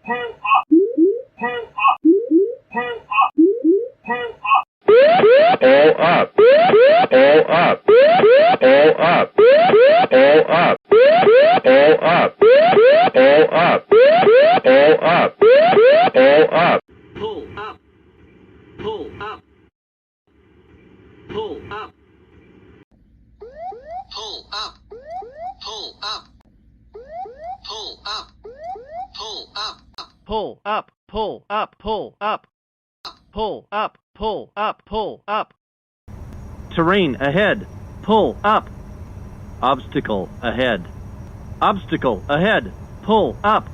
pull up, pull up, pull up, pull up. All up, all up, all up, all up, all up, all up, all up, all up. Pull up, pull up, pull up, pull up, pull up, pull up, pull up, Pull up, pull up, pull up. Pull up, pull up, pull up. Terrain ahead. Pull up. Obstacle ahead. Obstacle ahead. Pull up.